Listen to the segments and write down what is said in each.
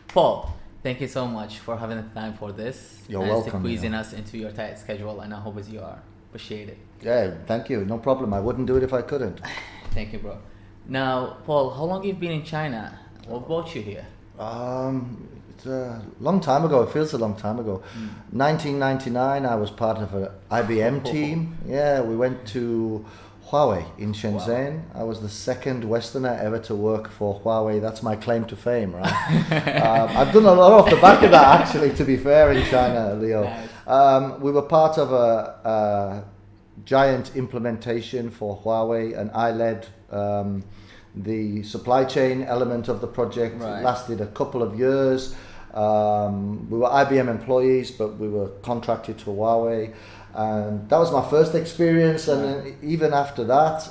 Paul, thank you so much for having the time for this. You're and welcome. squeezing us into your tight schedule, and I hope as you are. Appreciate it. Yeah, thank you. No problem. I wouldn't do it if I couldn't. Thank you, bro. Now, Paul, how long have you been in China? What brought you here? It's a long time ago. It feels a long time ago. 1999, I was part of an IBM team. Yeah, we went to HUAWEI in Shenzhen. Wow. I was the second Westerner ever to work for HUAWEI. That's my claim to fame, right? I've done a lot off the back of that, actually, to be fair, in China, Leo. Nice. We were part of a giant implementation for HUAWEI, and I led the supply chain element of the project. Right. It lasted a couple of years. We were IBM employees, but we were contracted to HUAWEI. And that was my first experience, and then even after that,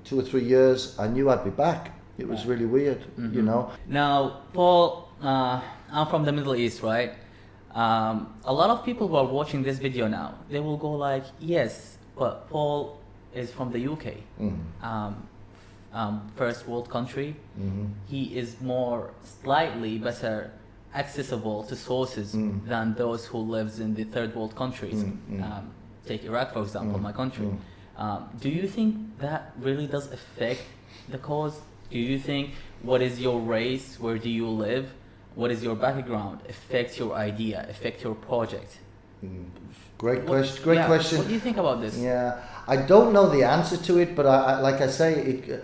2 or 3 years, I knew I'd be back. It was really weird, you know. Now, Paul, I'm from the Middle East, right? A lot of people who are watching this video now, they will go like, yes, but Paul is from the UK, first world country. He is more slightly better accessible to sources than those who lives in the third world countries. Take Iraq, for example, my country. Do you think that really does affect the cause? Do you think what is your race, where do you live, what is your background, affect your idea, affect your project? Great question. What do you think about this? Yeah, I don't know the answer to it, but I like I say,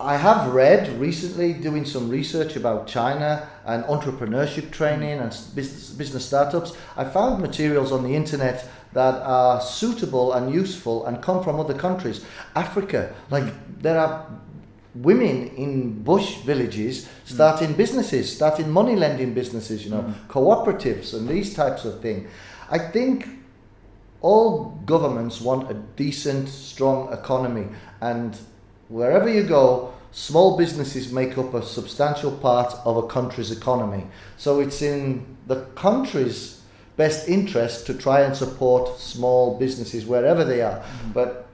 I have read recently, doing some research about China and entrepreneurship training and business startups. I found materials on the internet that are suitable and useful and come from other countries. Africa, like there are women in bush villages starting businesses, starting money lending businesses, you know, cooperatives and these types of things. I think all governments want a decent, strong economy, and wherever you go, small businesses make up a substantial part of a country's economy. So it's in the country's best interest to try and support small businesses wherever they are. But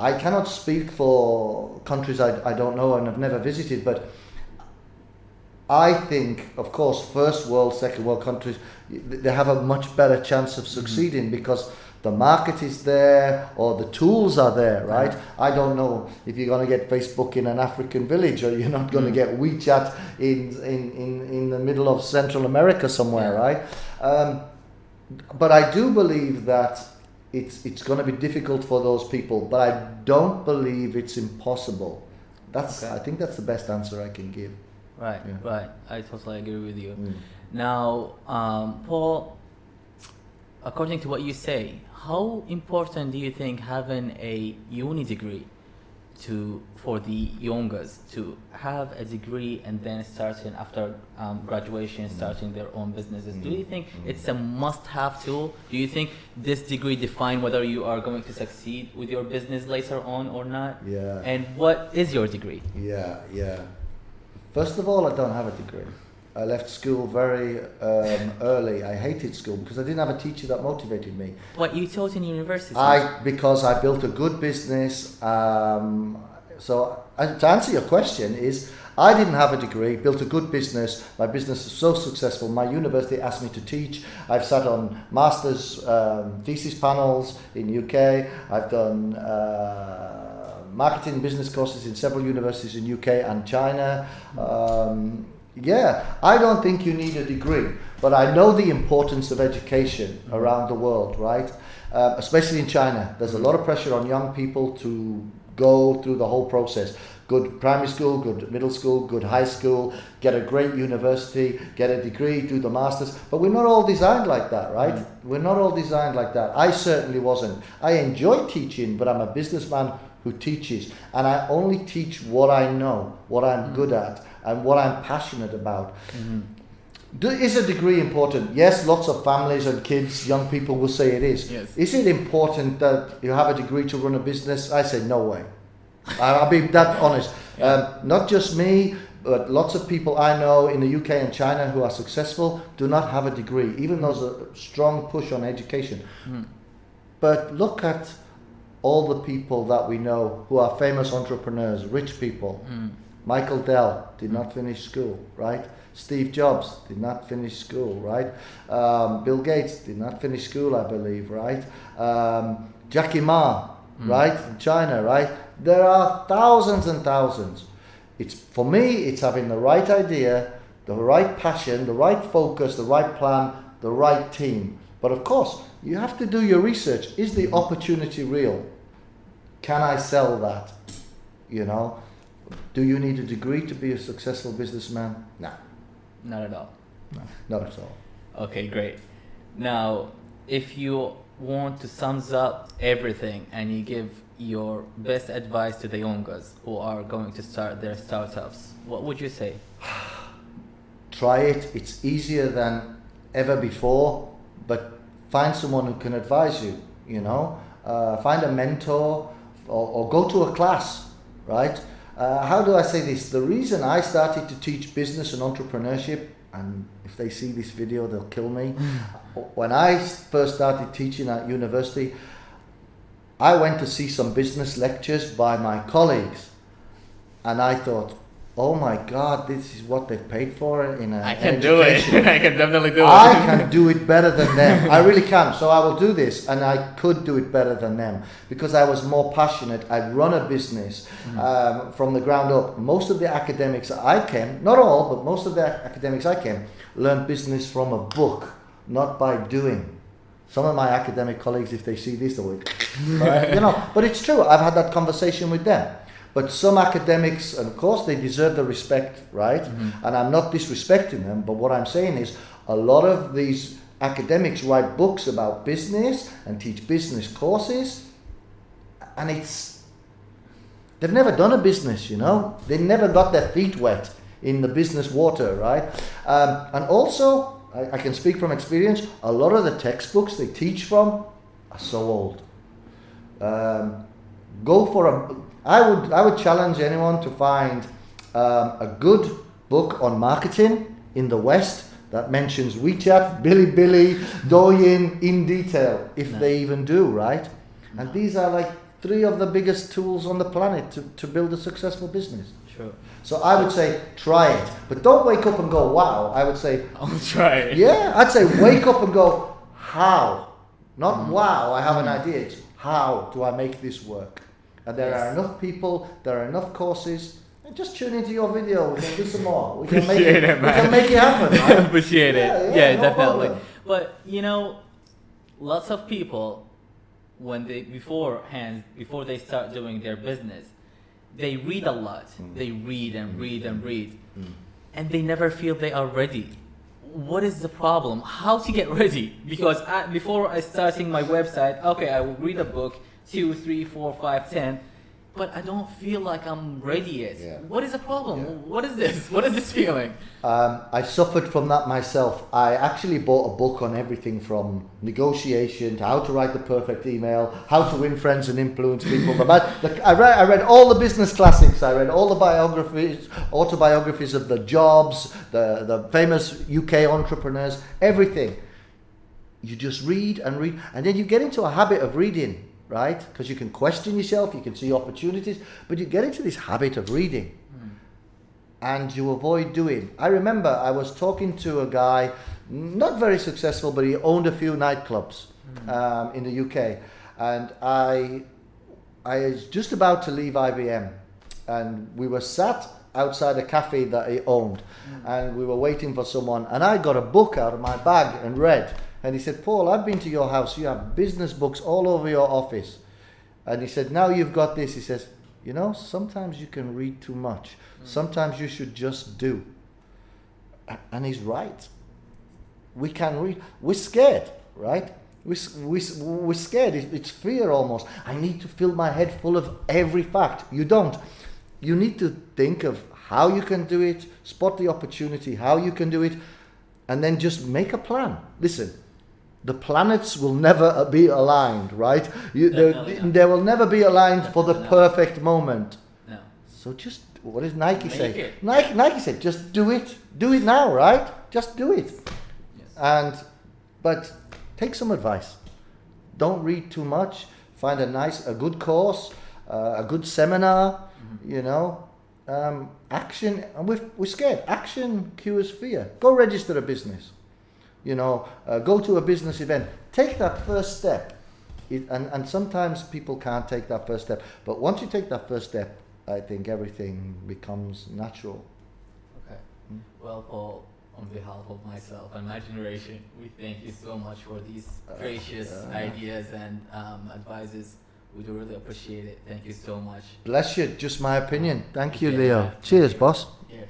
I cannot speak for countries I don't know and have never visited, but I think, of course, first world, second world countries, they have a much better chance of succeeding because the market is there, or the tools are there, right? I don't know if you're going to get Facebook in an African village, or you're not going to get WeChat in the middle of Central America somewhere, right? But I do believe that it's going to be difficult for those people, but I don't believe it's impossible. I think that's the best answer I can give. Right. I totally agree with you. Now, Paul, according to what you say, how important do you think having a uni degree for the youngers to have a degree and then starting after graduation, starting their own businesses? Do you think it's a must-have tool? Do you think this degree define whether you are going to succeed with your business later on or not? Yeah. And what is your degree? Yeah. First of all, I don't have a degree. I left school very early. I hated school because I didn't have a teacher that motivated me. What you taught in university? Because I built a good business. So to answer your question is, I didn't have a degree, built a good business. My business is so successful. My university asked me to teach. I've sat on master's thesis panels in UK. I've done marketing business courses in several universities in UK and China. I don't think you need a degree, but I know the importance of education around the world, right? Especially in China. There's a lot of pressure on young people to go through the whole process. Good primary school, good middle school, good high school, get a great university, get a degree, do the masters. But we're not all designed like that, right? We're not all designed like that. I certainly wasn't. I enjoy teaching, but I'm a businessman who teaches, and I only teach what I know, what I'm good at, and what I'm passionate about. Is a degree important? Yes, lots of families and kids, young people will say it is. Yes. Is it important that you have a degree to run a business? I say no way. I'll be that honest. Not just me, but lots of people I know in the UK and China who are successful do not have a degree, even though there's a strong push on education. But look at all the people that we know who are famous entrepreneurs, rich people. Michael Dell did not finish school, right? Steve Jobs did not finish school, right? Bill Gates did not finish school, I believe, right? Jackie Ma, right? In China, right? There are thousands and thousands. For me, it's having the right idea, the right passion, the right focus, the right plan, the right team. But of course, you have to do your research. Is the opportunity real? Can I sell that? You know? Do you need a degree to be a successful businessman? No. Not at all. No, not at all. Okay, great. Now, if you want to sum up everything and you give your best advice to the youngers who are going to start their startups, what would you say? Try it. It's easier than ever before, but find someone who can advise you, you know. Find a mentor or go to a class, right? How do I say this? The reason I started to teach business and entrepreneurship, and if they see this video, they'll kill me. When I first started teaching at university, I went to see some business lectures by my colleagues, and I thought, oh my God, this is what they've paid for in I can do it. I can definitely do it. I can do it better than them. I really can. So I will do this, and I could do it better than them because I was more passionate. I'd run a business from the ground up. Most of the academics I came, not all, but most of the academics I came, learned business from a book, not by doing. Some of my academic colleagues, if they see this, they'll you know. But it's true. I've had that conversation with them. But some academics, and of course they deserve the respect, right? And I'm not disrespecting them, but what I'm saying is a lot of these academics write books about business and teach business courses, and they've never done a business, you know? They never got their feet wet in the business water, right? And also, I can speak from experience, a lot of the textbooks they teach from are so old. I would challenge anyone to find a good book on marketing in the West that mentions WeChat, Bilibili, Douyin in detail, if they even do, right? And these are like 3 of the biggest tools on the planet to build a successful business. Sure. So I would say try it, but don't wake up and go, wow. I would say, I'll try it. Yeah, I'd say wake up and go, how? Not wow, I have an idea. It's how do I make this work? And there are enough people, there are enough courses. And just tune into your video. We can do some more. We can make it happen. Right? I appreciate it. Yeah, no definitely. problem. But you know, lots of people, when before they start doing their business, they read a lot. They read and read and read, and they never feel they are ready. What is the problem? How to get ready? Because before I starting my website, okay, I will read a book. 2, 3, 4, 5, 10, but I don't feel like I'm ready yet. Yeah. What is the problem? Yeah. What is this? What is this feeling? I suffered from that myself. I actually bought a book on everything from negotiation to how to write the perfect email, how to win friends and influence people. I read all the business classics. I read all the autobiographies of the Jobs, the famous UK entrepreneurs, everything. You just read, and then you get into a habit of reading. Right? Because you can question yourself, you can see opportunities, but you get into this habit of reading and you avoid doing. I remember I was talking to a guy, not very successful, but he owned a few nightclubs in the UK. And I was just about to leave IBM, and we were sat outside a cafe that he owned, and we were waiting for someone, and I got a book out of my bag and read. And he said, Paul, I've been to your house. You have business books all over your office. And he said, now you've got this. He says, you know, sometimes you can read too much. Sometimes you should just do. And he's right. We can read. We're scared, right? We're scared. It's fear almost. I need to fill my head full of every fact. You don't. You need to think of how you can do it, spot the opportunity, how you can do it, and then just make a plan. Listen. The planets will never be aligned, right? They will never be aligned for the perfect moment. No. So just, what does Nike say? Nike said, just do it. Do it now, right? Just do it. Yes. But take some advice. Don't read too much. Find a good course, a good seminar, you know. action, and we're scared. Action cures fear. Go register a business. Go to a business event. Take that first step. And sometimes people can't take that first step. But once you take that first step, I think everything becomes natural. Okay. Well, Paul, on behalf of myself and my generation, we thank you so much for these gracious ideas and advices. We do really appreciate it. Thank you so much. Bless you. Just my opinion. Thank you, Leo. Cheers, boss. Yes.